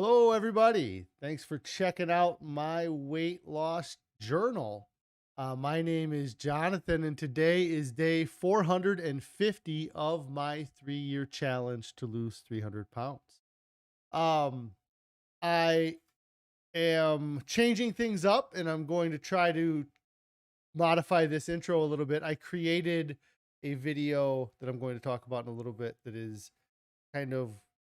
Hello, everybody. Thanks for checking out my weight loss journal. My name is Jonathan, and today is day 450 of my 3 year challenge to lose 300 pounds. Um, I am changing things up, and I'm going to try to modify this intro a little bit. I created a video that I'm going to talk about in a little bit that is kind of,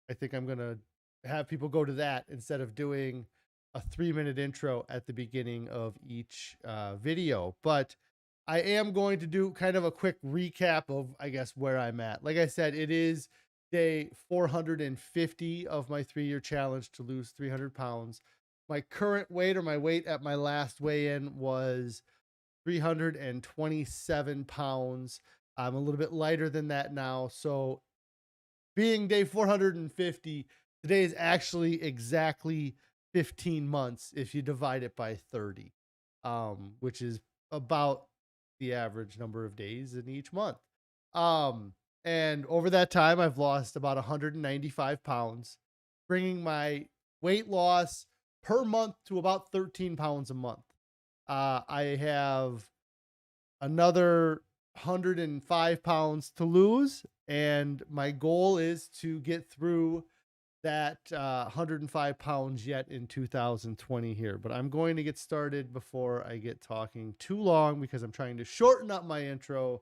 I think I'm going to have people go to that instead of doing a 3 minute intro at the beginning of each video. But I am going to do kind of a quick recap of, I guess, where I'm at. Like I said, it is day 450 of my 3 year challenge to lose 300 pounds. My current weight, or my weight at my last weigh in, was 327 pounds. I'm a little bit lighter than that now. So, being day 450, today is actually exactly 15 months if you divide it by 30, which is about the average number of days in each month. Um, and over that time, I've lost about 195 pounds, bringing my weight loss per month to about 13 pounds a month. I have another 105 pounds to lose, and my goal is to get through that 105 pounds yet in 2020 here. But I'm going to get started before I get talking too long, because I'm trying to shorten up my intro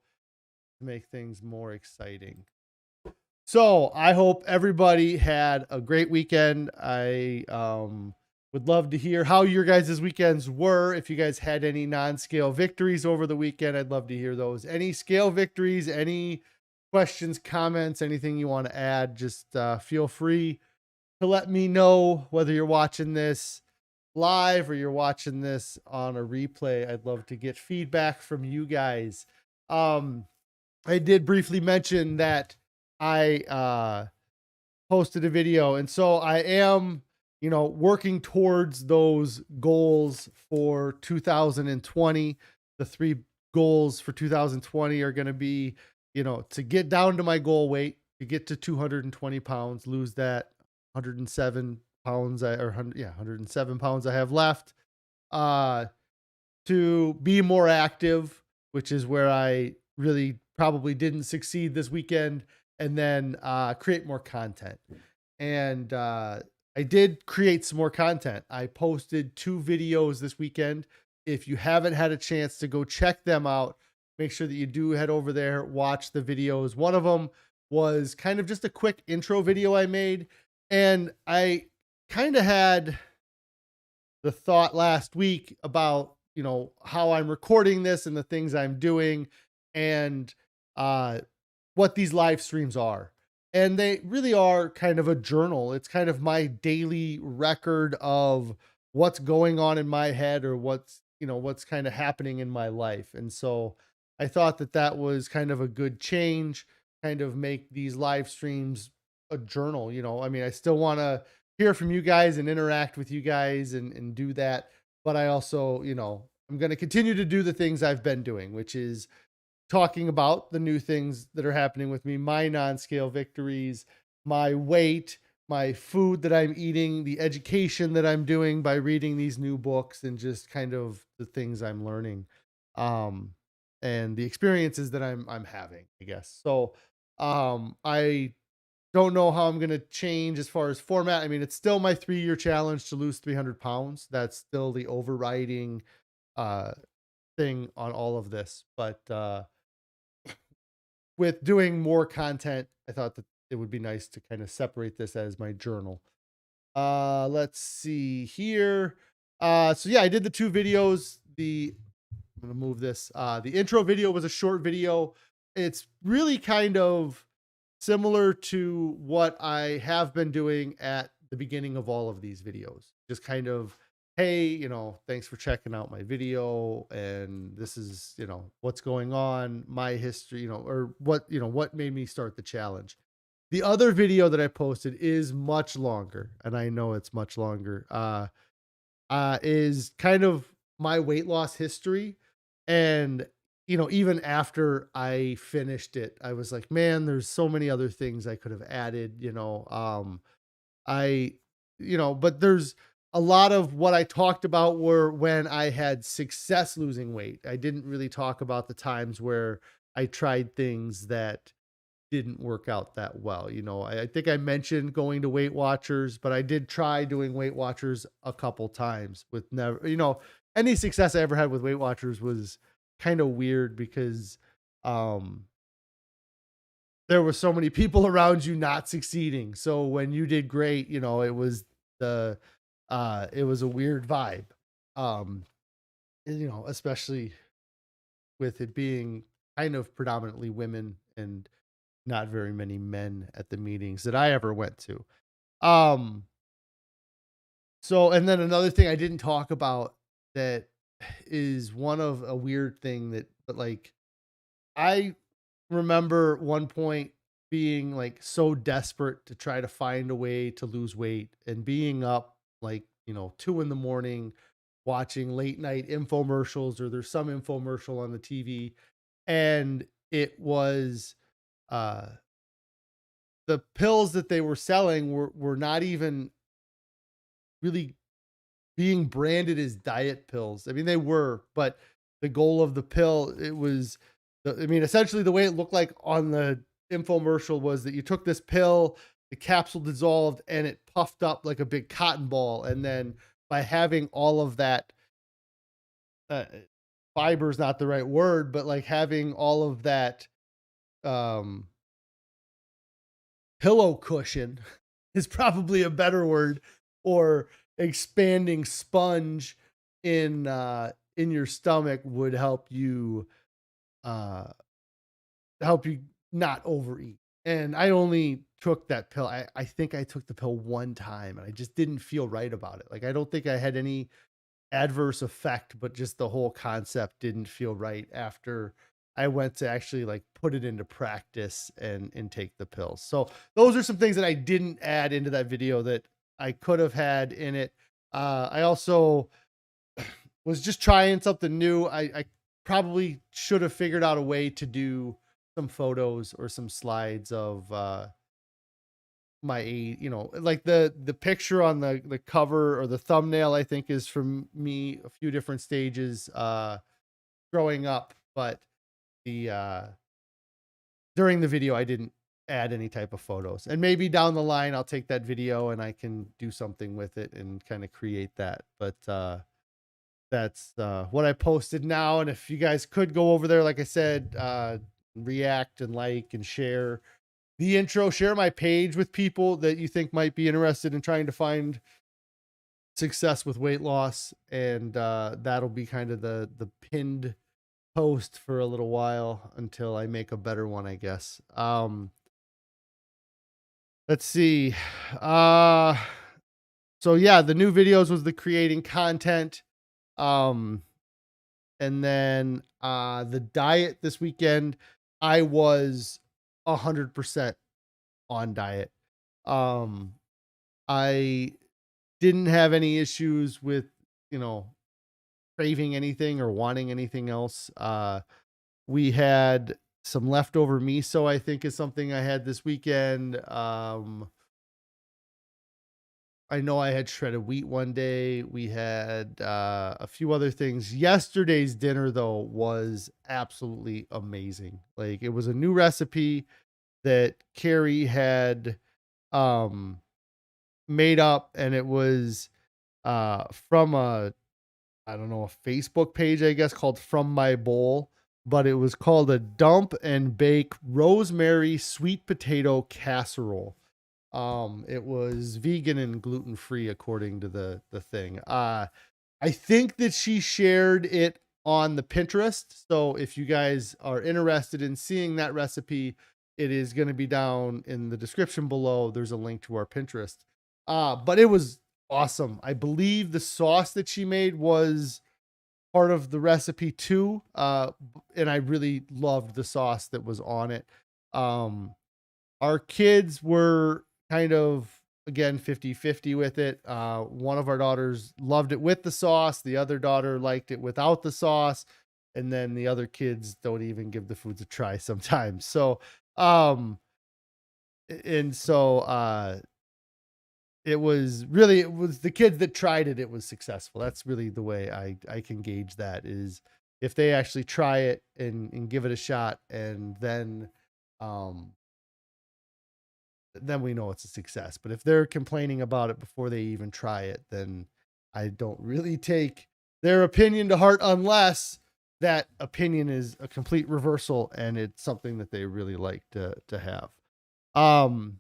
to make things more exciting. So I hope everybody had a great weekend. I would love to hear how your guys' weekends were. If you guys had any non-scale victories over the weekend, I'd love to hear those. Any scale victories, any questions, comments, anything you want to add, just feel free to let me know, whether you're watching this live or you're watching this on a replay. I'd love to get feedback from you guys. I did briefly mention that I posted a video, and so I am, working towards those goals for 2020. The three goals for 2020 are going to be, to get down to my goal weight, to get to 220 pounds, lose that 107 pounds, 107 pounds I have left, uh, to be more active, which is where I really probably didn't succeed this weekend, and then create more content. And I did create some more content. I posted 2 videos this weekend. If you haven't had a chance to go check them out, make sure that you do head over there, watch the videos. One of them was kind of just a quick intro video I made. And I kind of had the thought last week about, how I'm recording this and the things I'm doing, and what these live streams are. And they really are kind of a journal. It's kind of my daily record of what's going on in my head, or what's kind of happening in my life. And so I thought that that was kind of a good change, kind of make these live streams a journal. I mean, I still want to hear from you guys and interact with you guys, and do that. But I also, I'm going to continue to do the things I've been doing, which is talking about the new things that are happening with me, my non-scale victories, my weight, my food that I'm eating, the education that I'm doing by reading these new books, and just kind of the things I'm learning, um, and the experiences that I'm having, I guess. So I don't know how I'm gonna change as far as format. I mean, it's still my 3 year challenge to lose 300 pounds. That's still the overriding uh thing on all of this. But with doing more content, I thought that it would be nice to kind of separate this as my journal. Let's see here. So yeah, I did the 2 videos. I'm gonna move this. The intro video was a short video. It's really kind of similar to what I have been doing at the beginning of all of these videos. Just kind of, hey, thanks for checking out my video, and this is, what's going on, my history, or what made me start the challenge. The other video that I posted is much longer, and I know it's much longer. Is kind of my weight loss history. And, even after I finished it, I was like, man, there's so many other things I could have added. I but there's a lot of what I talked about were when I had success losing weight. I didn't really talk about the times where I tried things that didn't work out that well. I think I mentioned going to Weight Watchers, but I did try doing Weight Watchers a couple times with never, any success I ever had with Weight Watchers was kind of weird because um there were so many people around you not succeeding. So when you did great, the it was a weird vibe. Um especially with it being kind of predominantly women and not very many men at the meetings that I ever went to. Um, so and then another thing I didn't talk about that is one of a weird thing but like I remember one point being like so desperate to try to find a way to lose weight and being up like, 2 in the morning watching late night infomercials or there's some infomercial on the TV and it was uh the pills that they were selling were not even really being branded as diet pills. I mean, they were, but the goal of the pill, essentially the way it looked like on the infomercial was that you took this pill, the capsule dissolved, and it puffed up like a big cotton ball. And then by having all of that, uh, fiber is not the right word, but like having all of that um, pillow cushion is probably a better word, or expanding sponge in your stomach would uh help you not overeat. And I only took that pill. I think I took the pill one time and I just didn't feel right about it. Like I don't think I had any adverse effect, but just the whole concept didn't feel right after I went to actually like put it into practice and take the pills. So those are some things that I didn't add into that video that I could have had in it. I also was just trying something new. I probably should have figured out a way to do some photos or some slides of my like the picture on the cover or the thumbnail I think is from me a few different stages growing up, but the during the video I didn't add any type of photos. And maybe down the line I'll take that video and I can do something with it and kind of create that. But that's what I posted now. And if you guys could go over there, like I said, react and like and share the intro, share my page with people that you think might be interested in trying to find success with weight loss. And that'll be kind of the pinned post for a little while until I make a better one, I guess. Let's see. Uh so yeah, the new videos was the creating content. Um and then the diet this weekend, I was 100% on diet. Um I didn't have any issues with, you know, craving anything or wanting anything else. We had some leftover miso, I think is something I had this weekend. I know I had shredded wheat one day. We had a few other things. Yesterday's dinner though was absolutely amazing. Like it was a new recipe that Carrie had um made up, and it was from a, I don't know, a Facebook page, I guess, called From My Bowl, but it was called a dump and bake rosemary sweet potato casserole. It was vegan and gluten free according to the thing. I think that she shared it on the Pinterest. So if you guys are interested in seeing that recipe, it is going to be down in the description below. There's a link to our Pinterest. But it was awesome. I believe the sauce that she made was part of the recipe too. And I really loved the sauce that was on it. Our kids were kind of, again, 50-50 with it. One of our daughters loved it with the sauce. The other daughter liked it without the sauce. And then the other kids don't even give the foods a try sometimes. So, and so, it was really, it was the kids that tried it, it was successful. That's really the way I can gauge that, is if they actually try it and give it a shot, and um then we know it's a success. But if they're complaining about it before they even try it, then I don't really take their opinion to heart, unless that opinion is a complete reversal and it's something that they really like to have. Um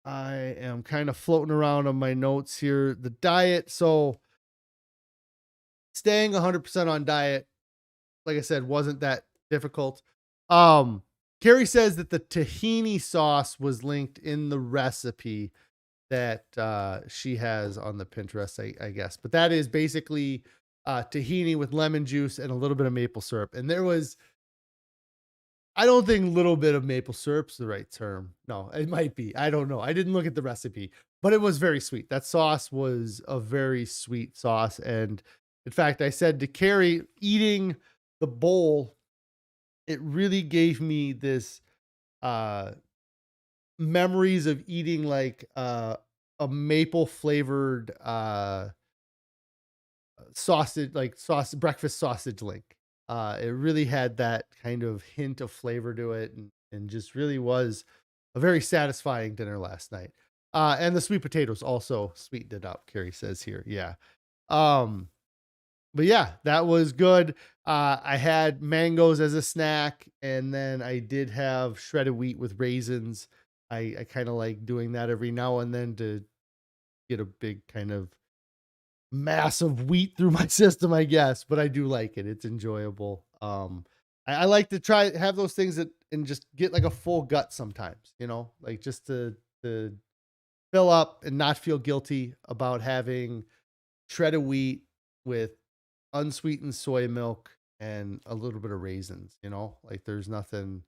I am kind of floating around on my notes here. The diet, so staying 100% on diet, like I said, wasn't that difficult. Um Carrie says that the tahini sauce was linked in the recipe that she has on the Pinterest, I guess. But that is basically tahini with lemon juice and a little bit of maple syrup. And there was, I don't think little bit of maple syrup's the right term. No, it might be. I don't know. I didn't look at the recipe, but it was very sweet. That sauce was a very sweet sauce. And in fact, I said to Carrie, eating the bowl, it really gave me this uh memories of eating like a maple flavored sausage, like sauce, breakfast sausage link. It really had that kind of hint of flavor to it, and just really was a very satisfying dinner last night. And the sweet potatoes also sweetened it up, Carrie says here. Yeah. Um, but yeah, that was good. I had mangoes as a snack, and then I did have shredded wheat with raisins. I kind of like doing that every now and then to get a big kind of mass of wheat through my system, I guess. But I do like it. It's enjoyable. I like to try have those things that and just get like a full gut sometimes, like just to fill up and not feel guilty about having shredded wheat with unsweetened soy milk and a little bit of raisins, like there's nothing,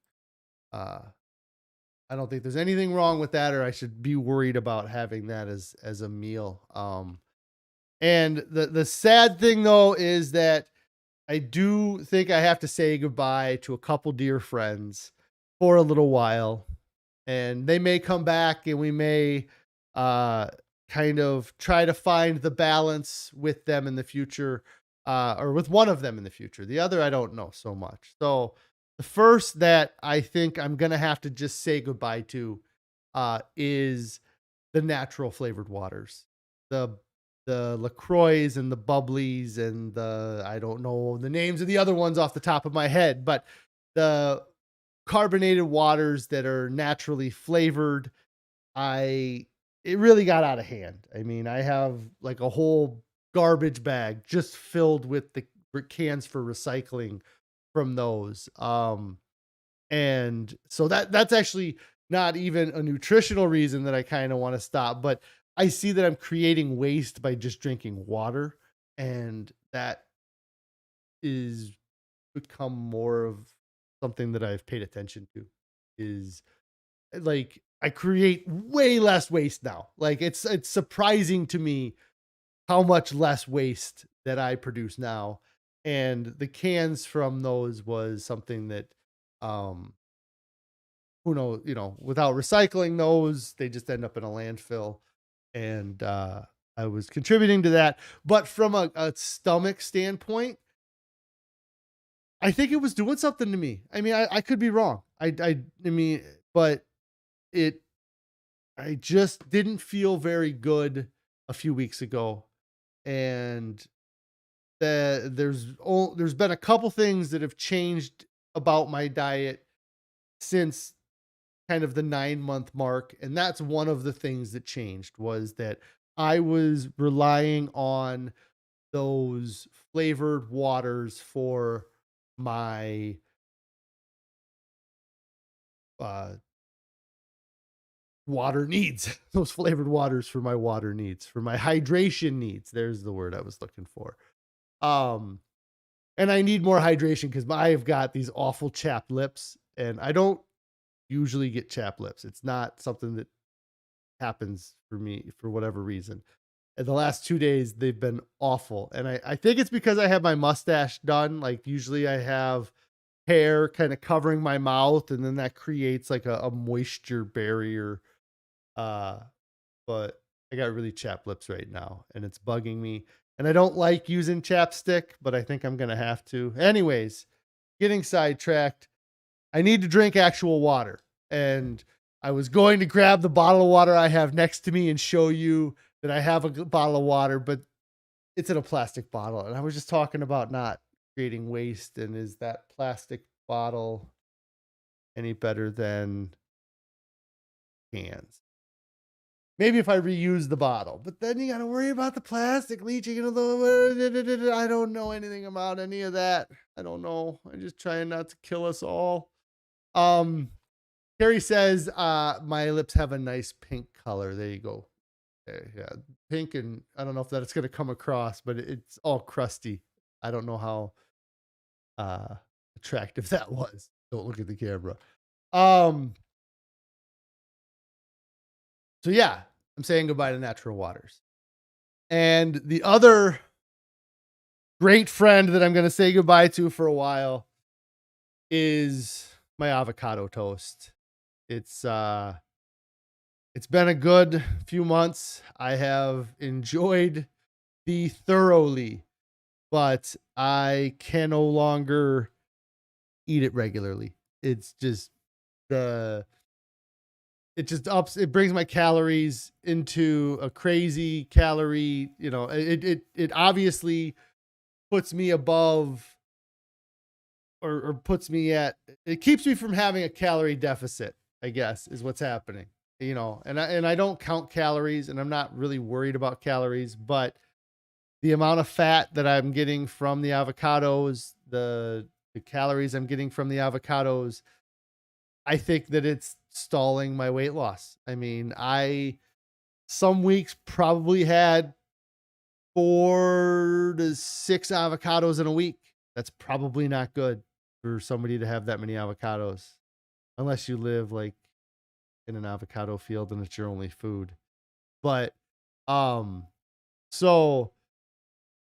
uh, I don't think there's anything wrong with that, or I should be worried about having that as a meal. And the sad thing though is that I do think I have to say goodbye to a couple dear friends for a little while, and they may come back, and we may uh kind of try to find the balance with them in the future, or with one of them in the future. The other I don't know so much. So the first that I think I'm gonna have to just say goodbye to is the natural flavored waters, the the LaCroix and the bubblies and the, I don't know the names of the other ones off the top of my head, but the carbonated waters that are naturally flavored. I It really got out of hand. I mean, I have like a whole garbage bag just filled with the cans for recycling from those. And so that's actually not even a nutritional reason that I kind of want to stop, but I see that I'm creating waste by just drinking water, and that is become more of something that I've paid attention to, is like I create way less waste now. Like it's surprising to me how much less waste that I produce now. And the cans from those was something that um who knows, without recycling those, they just end up in a landfill. And I was contributing to that. But from a stomach standpoint, I think it was doing something to me. I mean, I could be wrong. I mean, but it I just didn't feel very good a few weeks ago. And there's been a couple things that have changed about my diet since kind of the 9-month mark, and that's one of the things that changed, was that I was relying on those flavored waters for my uh water needs. Those flavored waters for my water needs, for my hydration needs. There's the word I was looking for. Um and I need more hydration cuz I have got these awful chapped lips, and I don't usually get chapped lips. It's not something that happens for me for whatever reason. And the last 2 days they've been awful. And I think it's because I have my mustache done. Like usually I have hair kind of covering my mouth, and then that creates like a moisture barrier but I got really chapped lips right now and it's bugging me. And I don't like using chapstick, but I think I'm going to have to. Anyways, getting sidetracked. I need to drink actual water. And I was going to grab the bottle of water I have next to me and show you that I have a bottle of water, but it's in a plastic bottle. And I was just talking about not creating waste. And is that plastic bottle any better than cans? Maybe if I reuse the bottle, but then you got to worry about the plastic leaching into the. I don't know anything about any of that. I don't know. I'm just trying not to kill us all. Carrie says, my lips have a nice pink color. There you go. Yeah, pink, and I don't know if that's going to come across, but it's all crusty. I don't know how attractive that was. Don't look at the camera. So yeah, I'm saying goodbye to natural waters. And the other great friend that I'm going to say goodbye to for a while is my avocado toast. It's been a good few months. I have enjoyed thee thoroughly, but I can no longer eat it regularly. It's just it brings my calories into a crazy calorie, it obviously puts me above or puts me at, it keeps me from having a calorie deficit, I guess, is what's happening. And I don't count calories and I'm not really worried about calories, but the amount of fat that I'm getting from the avocados, the calories I'm getting from the avocados, I think that it's stalling my weight loss. I mean, some weeks probably had 4 to 6 avocados in a week. That's probably not good for somebody to have that many avocados, unless you live like in an avocado field and it's your only food. But so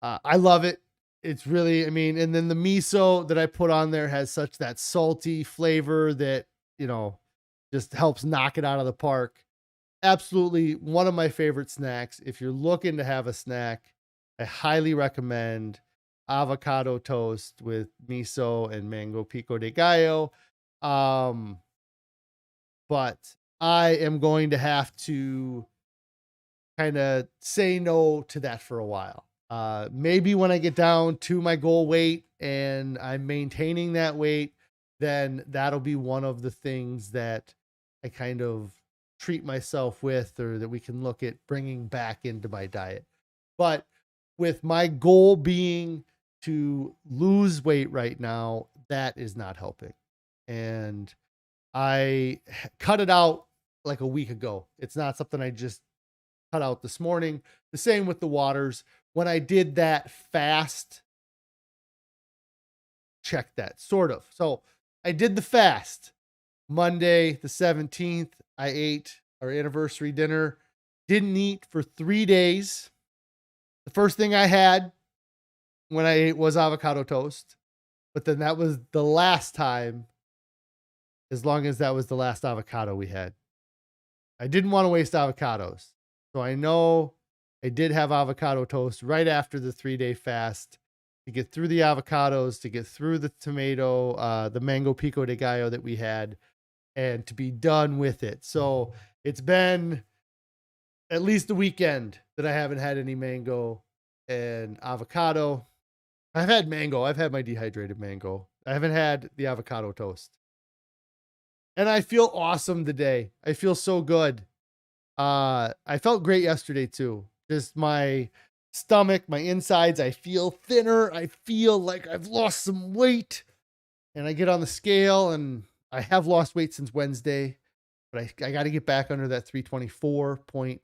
I love it. It's really, I mean, and then the miso that I put on there has such that salty flavor that, just helps knock it out of the park. Absolutely one of my favorite snacks. If you're looking to have a snack, I highly recommend avocado toast with miso and mango pico de gallo. But I am going to have to kind of say no to that for a while. Maybe when I get down to my goal weight and I'm maintaining that weight, then that'll be one of the things that I kind of treat myself with, or that we can look at bringing back into my diet. But with my goal being to lose weight right now, that is not helping. And I cut it out like a week ago. It's not something I just cut out this morning. The same with the waters. When I did that fast, check that sort of. So I did the fast Monday, the 17th. I ate our anniversary dinner, didn't eat for 3 days. The first thing I had when I ate was avocado toast, but then that was the last time, as long as that was the last avocado we had. I didn't want to waste avocados. So I know I did have avocado toast right after the 3-day fast to get through the avocados, to get through the tomato, the mango pico de gallo that we had, and to be done with it. So it's been at least a weekend that I haven't had any mango and avocado. I've had mango. I've had my dehydrated mango. I haven't had the avocado toast. And I feel awesome today. I feel so good. I felt great yesterday too. Just my stomach, my insides, I feel thinner. I feel like I've lost some weight. And I get on the scale and I have lost weight since Wednesday, but I got to get back under that 324.8,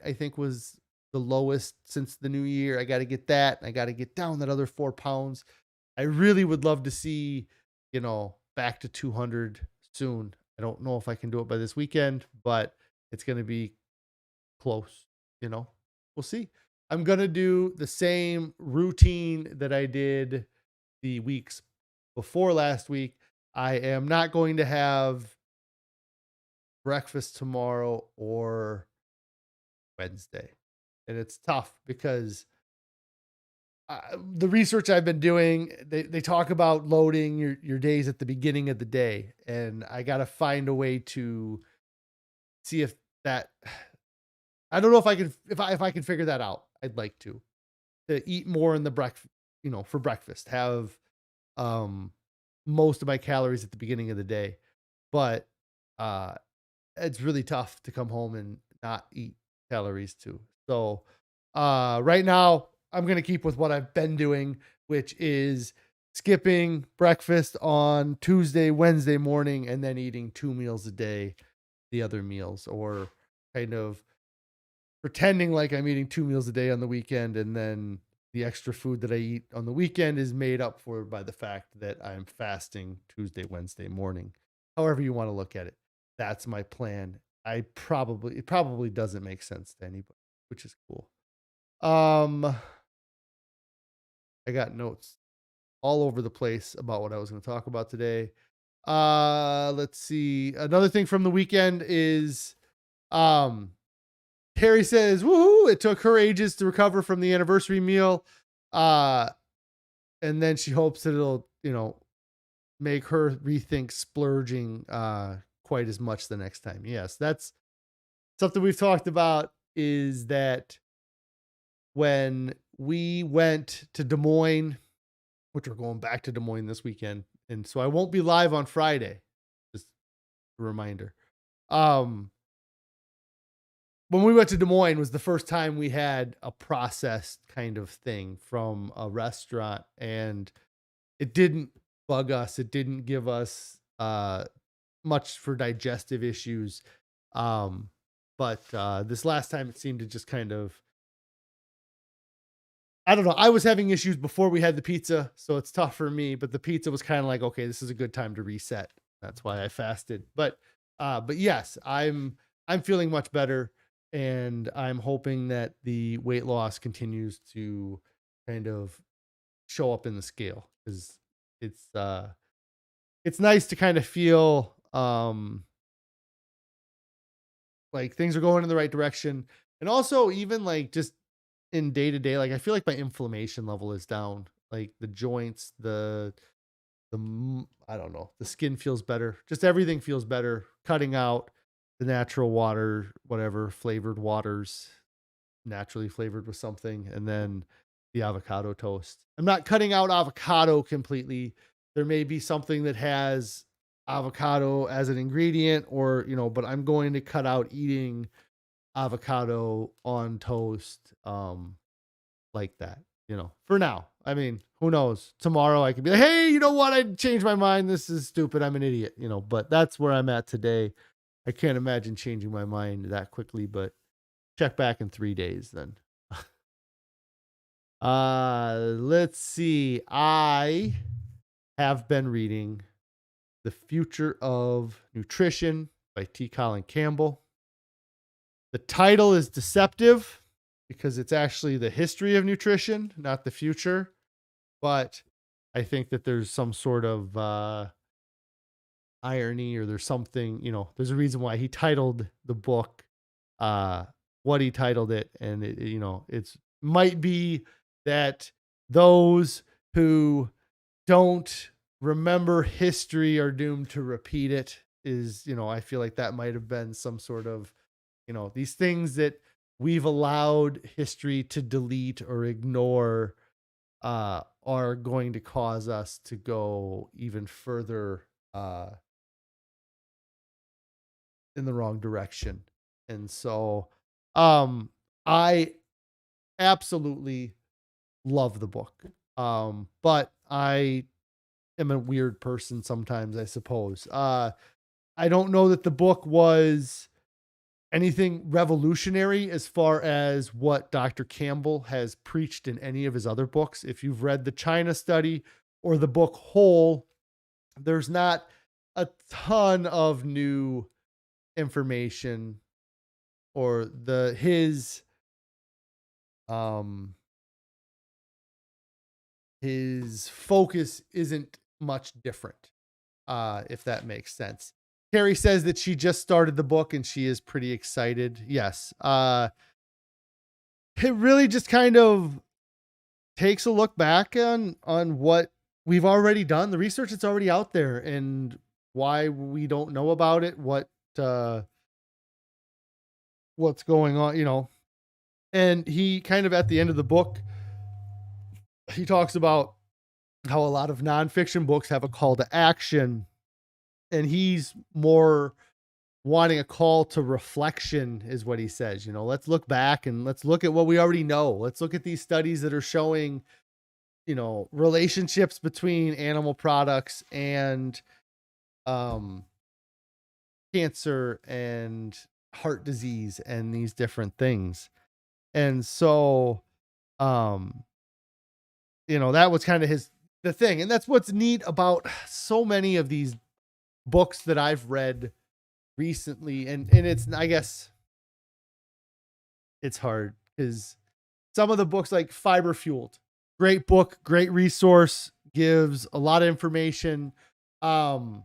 I think was the lowest since the new year. I got to get that. I got to get down that other 4 pounds. I really would love to see, back to 200 soon. I don't know if I can do it by this weekend, but it's going to be close, we'll see. I'm going to do the same routine that I did the weeks before last week. I am not going to have breakfast tomorrow or Wednesday. And it's tough because the research I've been doing, they talk about loading your days at the beginning of the day, and I got to find a way to see if that. I don't know if I can if I can figure that out. I'd like to eat more in the breakfast, for breakfast. Have um most of my calories at the beginning of the day, but uh it's really tough to come home and not eat calories too. So right now I'm gonna keep with what I've been doing, which is skipping breakfast on Tuesday, Wednesday morning, and then eating 2 meals a day, the other meals, or kind of pretending like I'm eating 2 meals a day on the weekend, and then the extra food that I eat on the weekend is made up for by the fact that I'm fasting Tuesday, Wednesday morning. However you want to look at it. That's my plan. It probably doesn't make sense to anybody, which is cool. I got notes all over the place about what I was going to talk about today. Let's see. Another thing from the weekend is Carrie says, woohoo, it took her ages to recover from the anniversary meal. And then she hopes that it'll, make her rethink splurging quite as much the next time. Yes, that's something we've talked about, is that when we went to Des Moines, which we're going back to Des Moines this weekend, and so I won't be live on Friday. Just a reminder. When we went to Des Moines was the first time we had a processed kind of thing from a restaurant, and it didn't bug us. It didn't give us much for digestive issues. But this last time it seemed to just kind of, I don't know. I was having issues before we had the pizza, so it's tough for me, but the pizza was kind of like, okay, this is a good time to reset. That's why I fasted. But yes, I'm feeling much better, and I'm hoping that the weight loss continues to kind of show up in the scale, because it's nice to kind of feel like things are going in the right direction. And also, even like just in day to day, like I feel like my inflammation level is down, like the joints, I don't know, the skin feels better, just everything feels better. Cutting out the natural water, whatever flavored waters, naturally flavored with something, and then the avocado toast. I'm not cutting out avocado completely. There may be something that has avocado as an ingredient, or but I'm going to cut out eating avocado on toast like that, for now. I mean, who knows? Tomorrow I could be like, hey, you know what? I changed my mind. This is stupid. I'm an idiot, but that's where I'm at today. I can't imagine changing my mind that quickly, but check back in 3 days then. Let's see. I have been reading The Future of Nutrition by Colin Campbell. The title is deceptive because it's actually the history of nutrition, not the future. But I think that there's some sort of irony, or there's something, there's a reason why he titled the book what he titled it. And it's might be that those who don't remember history are doomed to repeat it. I feel like that might have been some sort of, these things that we've allowed history to delete or ignore are going to cause us to go even further in the wrong direction. And so I absolutely love the book. But I am a weird person sometimes, I suppose. I don't know that the book was anything revolutionary as far as what Dr. Campbell has preached in any of his other books. If you've read the China Study or the book Whole, there's not a ton of new information, or his focus isn't much different, if that makes sense. Carrie says that she just started the book and she is pretty excited. Yes. it really just kind of takes a look back on what we've already done, the research that's already out there, and why we don't know about it, uh what's going on, And he kind of, at the end of the book, he talks about how a lot of nonfiction books have a call to action, and he's more wanting a call to reflection, is what he says. Let's look back and let's look at what we already know. Let's look at these studies that are showing, relationships between animal products and um cancer and heart disease and these different things. And so, um, that was kind of the thing. And that's what's neat about so many of these books that I've read recently. And it's, I guess it's hard because some of the books, like Fiber Fueled, great book, great resource, gives a lot of information, and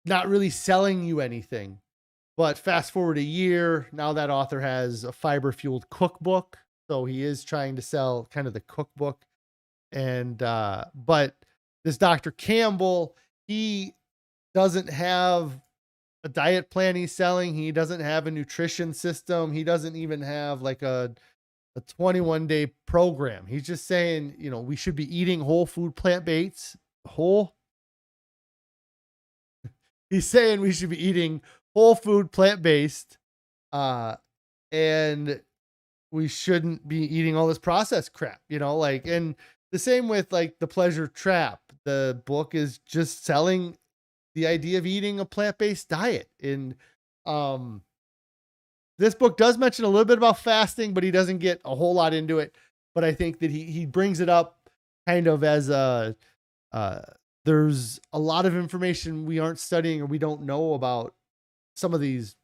not really selling you anything. But fast forward a year, now that author has a fiber fueled cookbook. So he is trying to sell kind of the cookbook. And, but this Dr. Campbell, he doesn't have a diet plan he's selling. He doesn't have a nutrition system. He doesn't even have like a 21-day program. He's just saying, we should be eating whole food, plant-based, he's saying we should be eating whole food, plant-based, and we shouldn't be eating all this processed crap, and the same with like The Pleasure Trap. The book is just selling the idea of eating a plant-based diet. And this book does mention a little bit about fasting, but he doesn't get a whole lot into it. But I think that he brings it up kind of as there's a lot of information we aren't studying or we don't know about some of these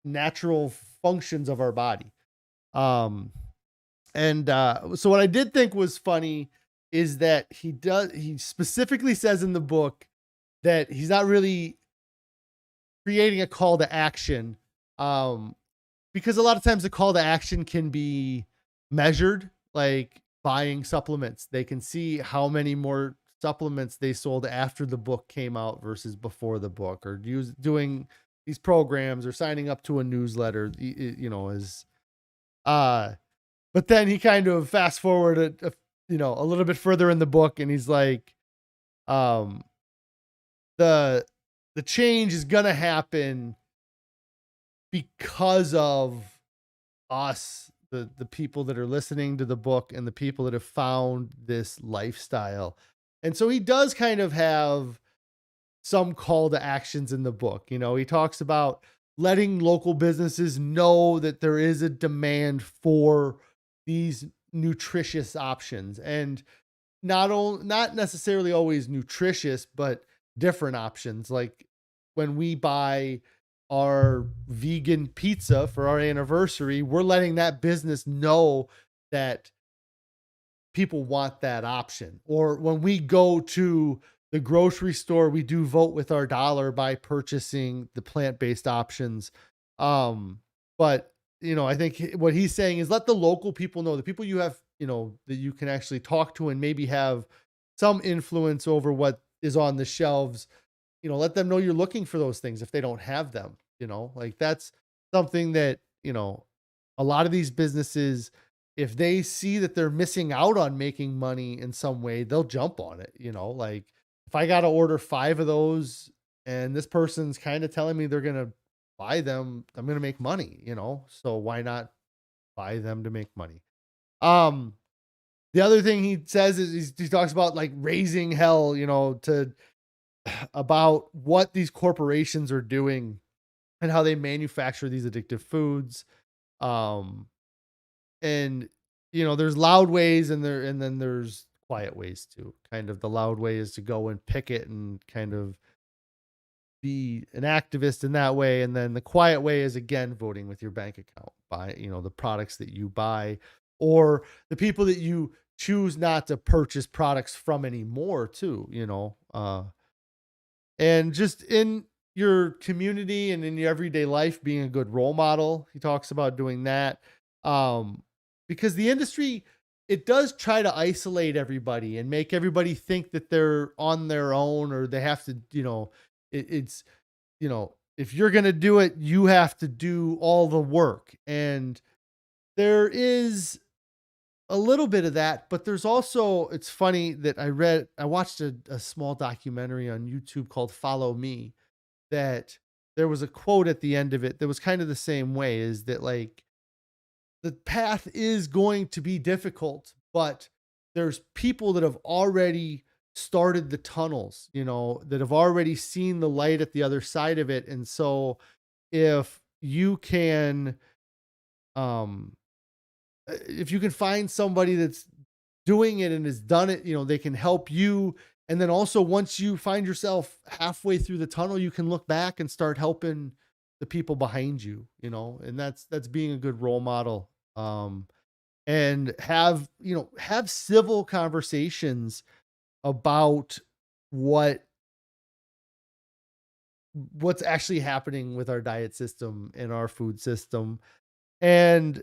natural functions of our body. So what I did think was funny is that he specifically says in the book that he's not really creating a call to action, because a lot of times the call to action can be measured, like buying supplements. They can see how many more supplements they sold after the book came out versus before the book, or doing these programs or signing up to a newsletter, but then he kind of fast forward a little bit further in the book, and he's like, the change is gonna happen because of us, the people that are listening to the book and the people that have found this lifestyle. And so he does kind of have some call to actions in the book. He talks about letting local businesses know that there is a demand for these nutritious options, and not necessarily always nutritious, but different options. Like when we buy our vegan pizza for our anniversary, we're letting that business know that people want that option. Or when we go to the grocery store, we do vote with our dollar by purchasing the plant-based options. But I think what he's saying is let the local people know, the people you have, that you can actually talk to and maybe have some influence over what is on the shelves. Let them know you're looking for those things if they don't have them. Like that's something that, a lot of these businesses, if they see that they're missing out on making money in some way, they'll jump on it. Like if I got to order 5 of those and this person's kind of telling me they're going to buy them, I'm going to make money, so why not buy them to make money? The other thing he says is he talks about like raising hell, about what these corporations are doing and how they manufacture these addictive foods. And there's loud ways and then there's quiet ways too. Kind of the loud way is to go and picket and kind of be an activist in that way. And then the quiet way is, again, voting with your bank account, buy, the products that you buy, or the people that you choose not to purchase products from anymore too, and just in, your community and in your everyday life, being a good role model. He talks about doing that. Um, because the industry, it does try to isolate everybody and make everybody think that they're on their own, or they have to, it's, if you're going to do it, you have to do all the work. And there is a little bit of that, but there's also, it's funny that I watched a small documentary on YouTube called Follow Me, that there was a quote at the end of it that was kind of the same way, is that like the path is going to be difficult, but there's people that have already started the tunnels, that have already seen the light at the other side of it. And so if you can, um, if you can find somebody that's doing it and has done it, they can help you. And then also, once you find yourself halfway through the tunnel, you can look back and start helping the people behind you, and that's being a good role model. And have civil conversations about what what's actually happening with our diet system and our food system. And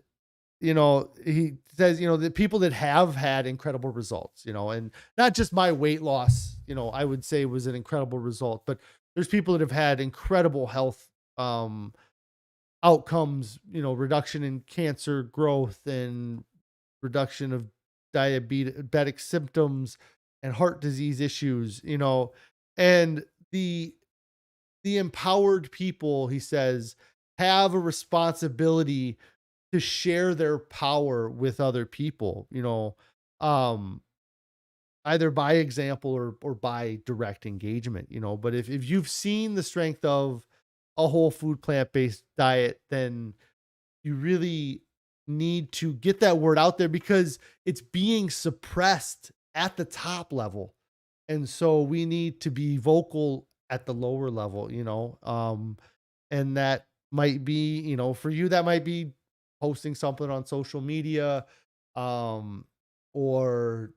he says, the people that have had incredible results, and not just my weight loss, I would say was an incredible result, but there's people that have had incredible health outcomes, reduction in cancer growth and reduction of diabetic symptoms and heart disease issues, and the empowered people, he says, have a responsibility to share their power with other people, um, either by example or by direct engagement, but if you've seen the strength of a whole food plant-based diet, then you really need to get that word out there, because it's being suppressed at the top level. And so we need to be vocal at the lower level, and that might be, for you, that might be posting something on social media, um, or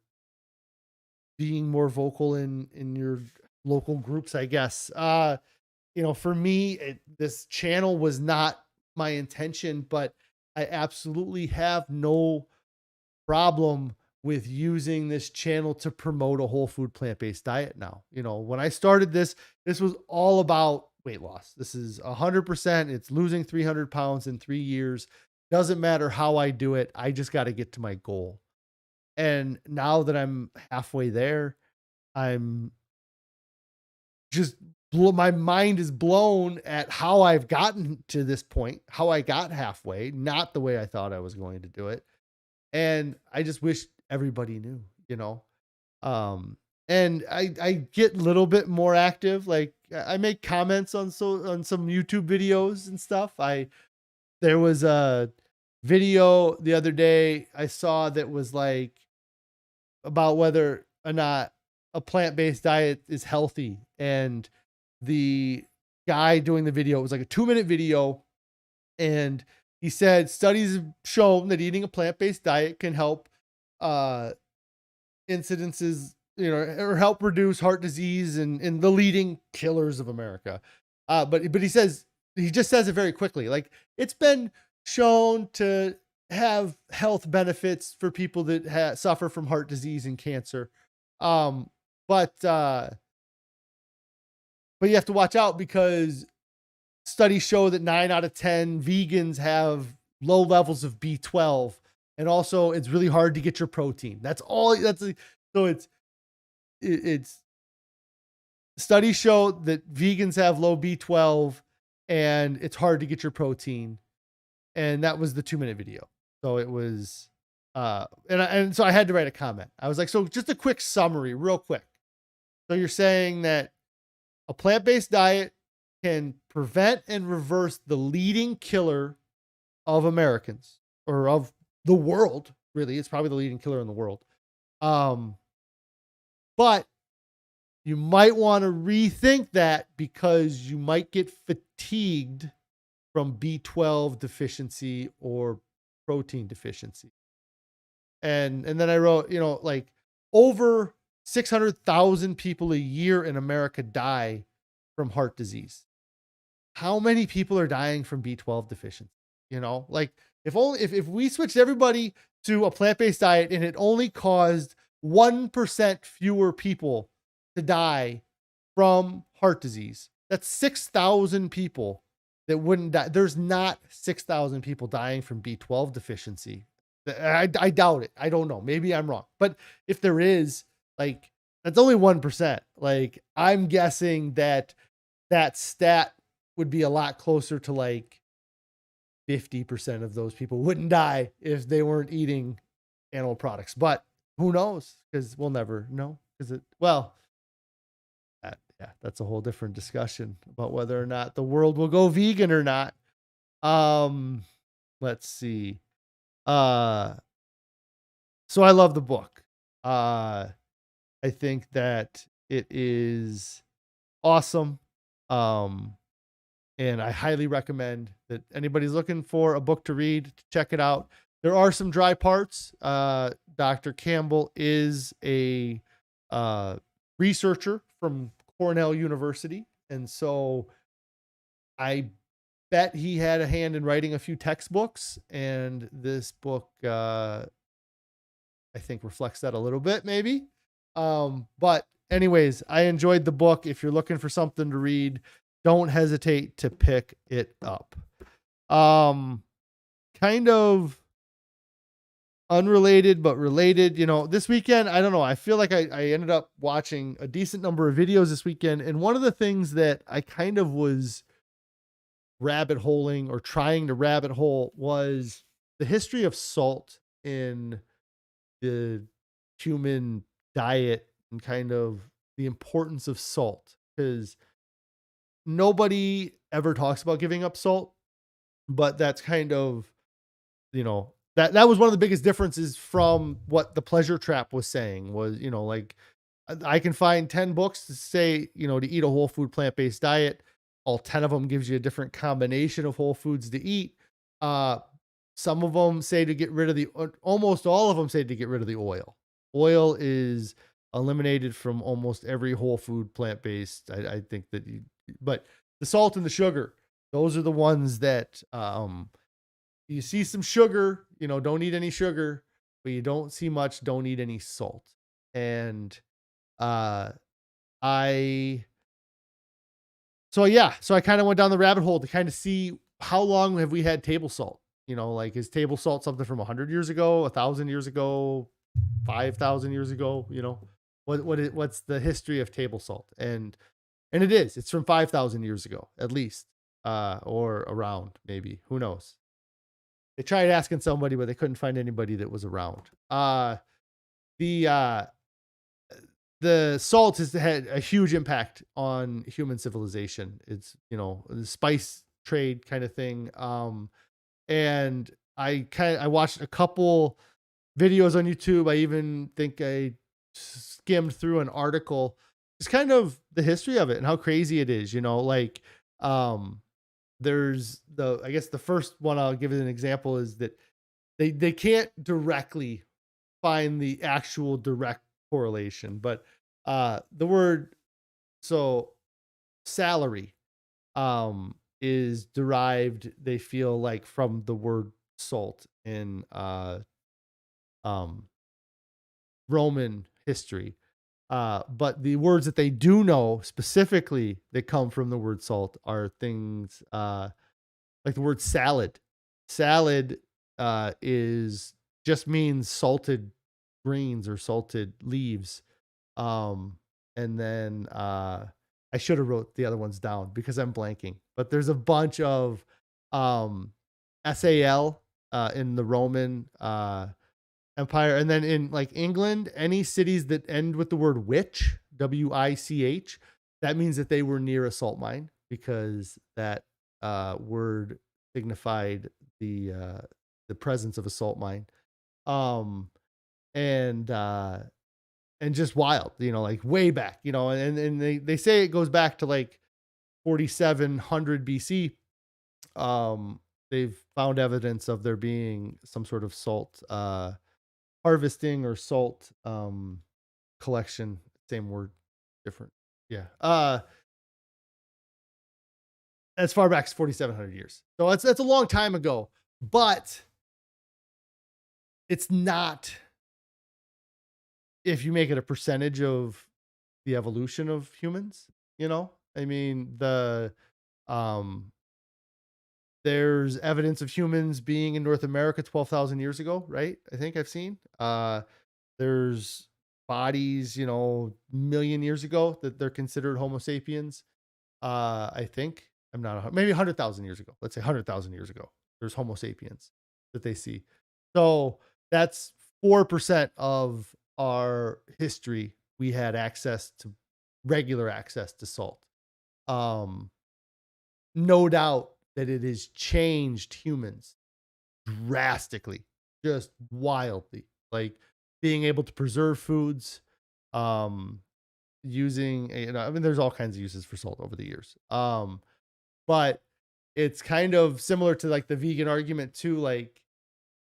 being more vocal in your local groups, I guess. For me, this channel was not my intention, but I absolutely have no problem with using this channel to promote a whole food plant-based diet now. When I started this was all about weight loss. This is 100%. It's losing 300 pounds in 3 years. Doesn't matter how I do it. I just got to get to my goal. And now that I'm halfway there, I'm just my mind is blown at how I've gotten to this point, how I got halfway, not the way I thought I was going to do it. And I just wish everybody knew, um, and I get a little bit more active. Like I make comments on some YouTube videos and stuff. There was a video the other day I saw that was like about whether or not a plant-based diet is healthy. And the guy doing the video, it was like a 2-minute video. And he said, studies have shown that eating a plant-based diet can help incidences, or help reduce heart disease and the leading killers of America. But he just says it very quickly. Like, it's been shown to have health benefits for people that suffer from heart disease and cancer. Um, but you have to watch out, because studies show that 9 out of 10 vegans have low levels of B12. And also, it's really hard to get your protein. So it's studies show that vegans have low B12 and it's hard to get your protein. And that was the 2-minute video. So it was, and so I had to write a comment. I was like, so just a quick summary, real quick. So you're saying that a plant-based diet can prevent and reverse the leading killer of Americans, or of the world, really. It's probably the leading killer in the world. But you might want to rethink that, because you might get fatigued from B12 deficiency or protein deficiency. And then I wrote, like, over 600,000 people a year in America die from heart disease. how many people are dying from B12 deficiency? You know, like if we switched everybody to a plant-based diet and it only caused 1% fewer people to die from heart disease, that's 6,000 people that wouldn't die. There's not 6,000 people dying from B12 deficiency. I doubt it. I don't know. Maybe I'm wrong. But if there is, like, that's only 1%. Like, I'm guessing that that stat would be a lot closer to like 50% of those people wouldn't die if they weren't eating animal products. But who knows? Because we'll never know. Is it, well, yeah, that's a whole different discussion about whether or not the world will go vegan or not. Let's see. So I love the book. I think that it is awesome. And I highly recommend that anybody's looking for a book to read, to check it out. There are some dry parts. Dr. Campbell is a researcher from Cornell University. And so I bet he had a hand in writing a few textbooks. And this book, I think, reflects that a little bit, maybe. But anyways, I enjoyed the book. If you're looking for something to read, don't hesitate to pick it up. Kind of unrelated, but related, you know, this weekend, I don't know. I feel like I ended up watching a decent number of videos this weekend. And one of the things that I kind of was rabbit holing or trying to rabbit hole was the history of salt in the human diet and kind of the importance of salt, because nobody ever talks about giving up salt, but that's kind of, you know, that was one of the biggest differences from what the Pleasure Trap was saying was, you know, like I can find 10 books to say, you know, to eat a whole food plant-based diet. All 10 of them gives you a different combination of whole foods to eat. Some of them say to get rid of almost all of them say to get rid of the oil. Oil is eliminated from almost every whole food plant-based. I think that but the salt and the sugar, those are the ones that, you see some sugar, you know, don't eat any sugar, but you don't see much, don't eat any salt. And, uh, I, so yeah, so I kind of went down the rabbit hole to kind of see how long have we had table salt? You know, like, is table salt something from 100 years ago, 1,000 years ago, 5,000 years ago? You know, what's the history of table salt? And it's from 5,000 years ago, at least, or around, maybe, who knows? They tried asking somebody, but they couldn't find anybody that was around. The the salt has had a huge impact on human civilization. It's, you know, the spice trade kind of thing. And I watched a couple videos on YouTube. I even think I skimmed through an article. It's kind of the history of it and how crazy it is, you know, like, there's I guess the first one I'll give it an example is that they can't directly find the actual direct correlation, but the word, so salary, is derived, they feel like, from the word salt in um Roman history. But the words that they do know specifically that come from the word salt are things like the word salad. Salad is just means salted greens or salted leaves. And then I should have wrote the other ones down because I'm blanking. But there's a bunch of SAL in the Roman Empire, and then in like England, any cities that end with the word witch, WICH, that means that they were near a salt mine because that word signified the presence of a salt mine. Um, and just wild, you know, like way back, you know, and they say it goes back to like 4,700 BC. They've found evidence of there being some sort of salt harvesting or salt collection. Same word, different. Yeah. as far back as 4,700 years. So that's a long time ago, but it's not, if you make it a percentage of the evolution of humans, I mean, um, there's evidence of humans being in North America 12,000 years ago, right? I think I've seen. There's bodies, million years ago that they're considered Homo sapiens. I think I'm not maybe 100,000 years ago. Let's say 100,000 years ago. There's Homo sapiens that they see. So that's 4% of our history. We had regular access to salt. No doubt that it has changed humans drastically, just wildly. Like being able to preserve foods, using, I mean, there's all kinds of uses for salt over the years. But it's kind of similar to like the vegan argument too. Like,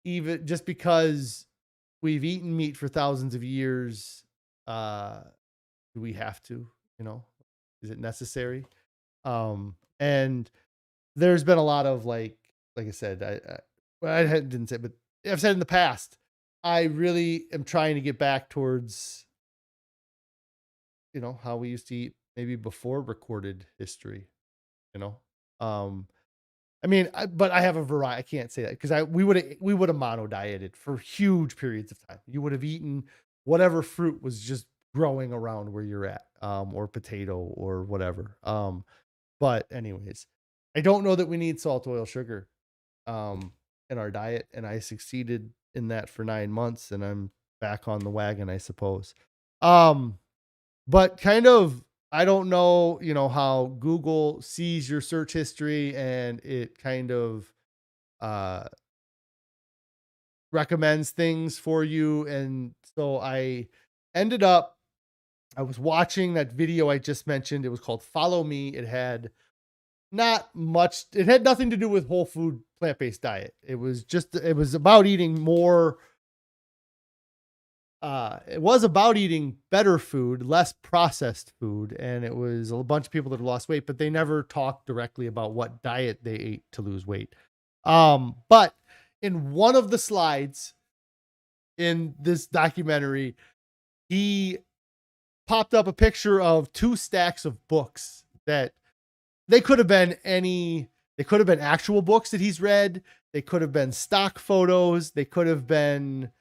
even just because we've eaten meat for thousands of years, do we have to, is it necessary? And there's been a lot of like I said, I didn't say, but I've said in the past, I really am trying to get back towards, how we used to eat maybe before recorded history, you know? I mean, but I have a variety. I can't say that because we would have mono dieted for huge periods of time. You would have eaten whatever fruit was just growing around where you're at, or potato or whatever. But anyways, I don't know that we need salt, oil, sugar, in our diet, and I succeeded in that for 9 months, and I'm back on the wagon, I suppose. But kind of, I don't know, how Google sees your search history, and it kind of recommends things for you. And so I was watching that video I just mentioned. It was called Follow Me. It had nothing to do with whole food plant-based diet. It was about eating more. It was about eating better food, less processed food, and it was a bunch of people that lost weight, but they never talked directly about what diet they ate to lose weight. But in one of the slides in this documentary, he popped up a picture of 2 stacks of books that they could have been actual books that he's read. They could have been stock photos. They could have been,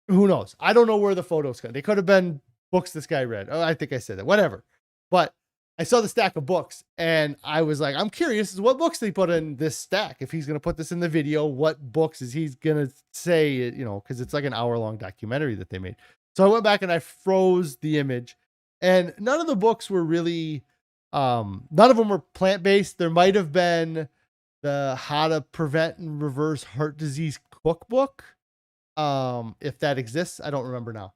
who knows? I don't know where the photos come. They could have been books this guy read. Oh, I think I said that. Whatever. But I saw the stack of books and I was like, I'm curious what books they put in this stack. If he's going to put this in the video, what books is he going to say, because it's like an hour-long documentary that they made. So I went back and I froze the image, and none of the books were really, none of them were plant-based. There might have been the How to Prevent and Reverse Heart Disease cookbook. If that exists, I don't remember now.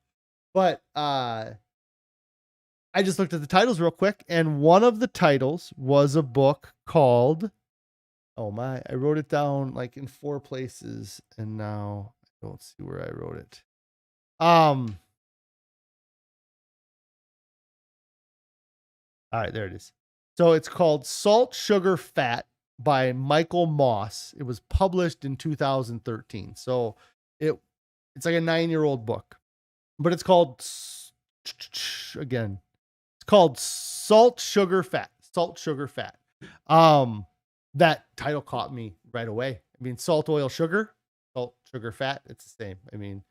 But I just looked at the titles real quick, and one of the titles was a book called, I wrote it down like in 4 places, and now I don't see where I wrote it. All right, there it is. So it's called Salt, Sugar, Fat by Michael Moss. It was published in 2013. So it's like a 9-year-old book, but it's called, again, it's called Salt, Sugar, Fat. Salt, Sugar, Fat. That title caught me right away. I mean, salt, oil, sugar, salt, sugar, fat. It's the same. I mean,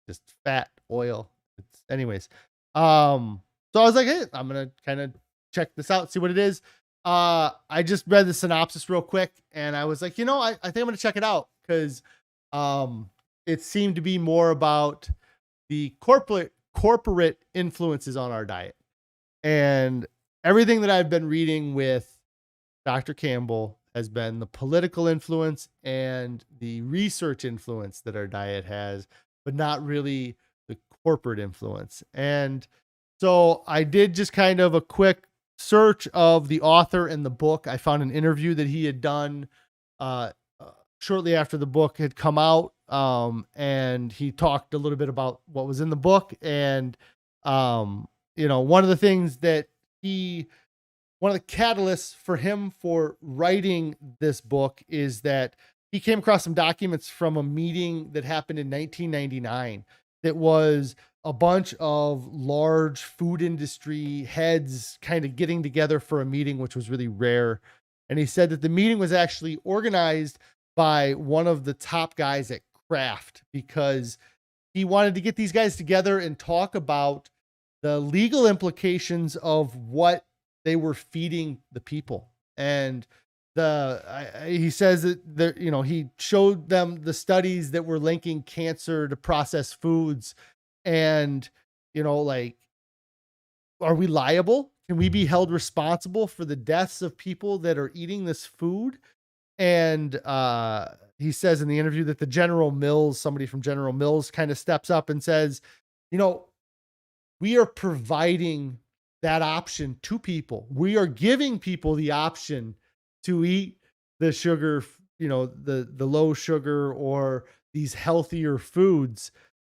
just fat, oil. Anyways. So I was like, hey, I'm going to kind of check this out, see what it is. I just read the synopsis real quick, and I was like, I think I'm going to check it out, because it seemed to be more about the corporate influences on our diet. And everything that I've been reading with Dr. Campbell has been the political influence and the research influence that our diet has, but not really the corporate influence. And so I did just kind of a quick search of the author and the book. I found an interview that he had done shortly after the book had come out. And he talked a little bit about what was in the book. And, one of the things that he one of the catalysts for him for writing this book is that he came across some documents from a meeting that happened in 1999 that was a bunch of large food industry heads kind of getting together for a meeting, which was really rare. And he said that the meeting was actually organized by one of the top guys at Kraft because he wanted to get these guys together and talk about the legal implications of what they were feeding the people. And he says that he showed them the studies that were linking cancer to processed foods, and like, are we liable? Can we be held responsible for the deaths of people that are eating this food? And he says in the interview that the General Mills, somebody from General Mills kind of steps up and says, we are providing that option to people. We are giving people the option to eat the sugar, the low sugar or these healthier foods.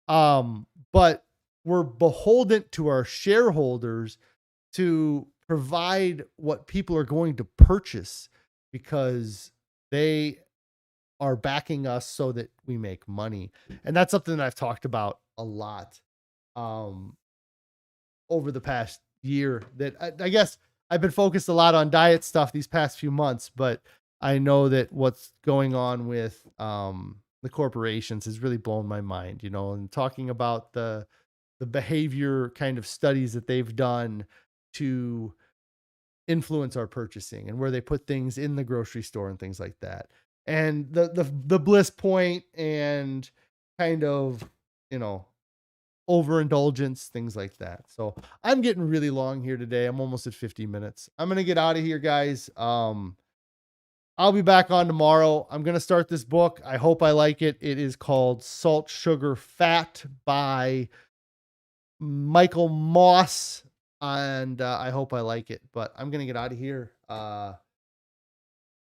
But we're beholden to our shareholders to provide what people are going to purchase because they are backing us so that we make money. And that's something that I've talked about a lot over the past year, that I guess I've been focused a lot on diet stuff these past few months, but I know that what's going on with the corporations has really blown my mind, and talking about the behavior kind of studies that they've done to influence our purchasing and where they put things in the grocery store and things like that. And the bliss point and kind of, overindulgence, things like that. So I'm getting really long here today. I'm almost at 50 minutes. I'm going to get out of here, guys. I'll be back on tomorrow. I'm going to start this book. I hope I like it. It is called Salt, Sugar, Fat by Michael Moss. And I hope I like it, but I'm going to get out of here. I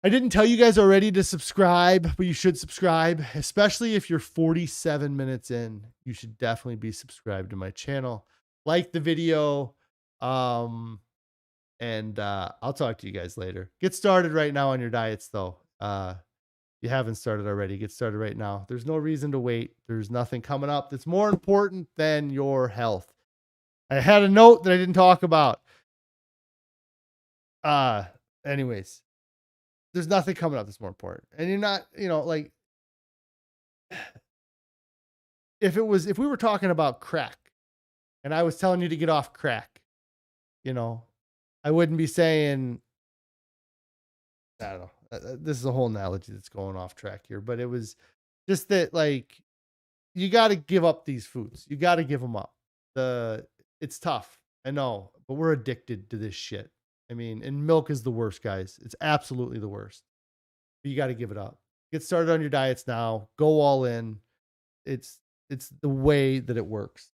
didn't tell you guys already to subscribe, but you should subscribe, especially if you're 47 minutes in. You should definitely be subscribed to my channel. Like the video. And I'll talk to you guys later. Get started right now on your diets, though. If you haven't started already, get started right now. There's no reason to wait. There's nothing coming up that's more important than your health. I had a note that I didn't talk about. Anyways, there's nothing coming up that's more important. And you're not, like, if we were talking about crack and I was telling you to get off crack, I wouldn't be saying, I don't know. This is a whole analogy that's going off track here, but it was just that, like, you got to give up these foods. You got to give them up. It's tough. I know, but we're addicted to this shit. I mean, and milk is the worst, guys. It's absolutely the worst. But you got to give it up. Get started on your diets now. Go all in. It's the way that it works.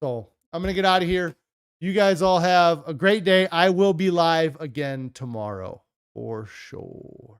So I'm going to get out of here. You guys all have a great day. I will be live again tomorrow for sure.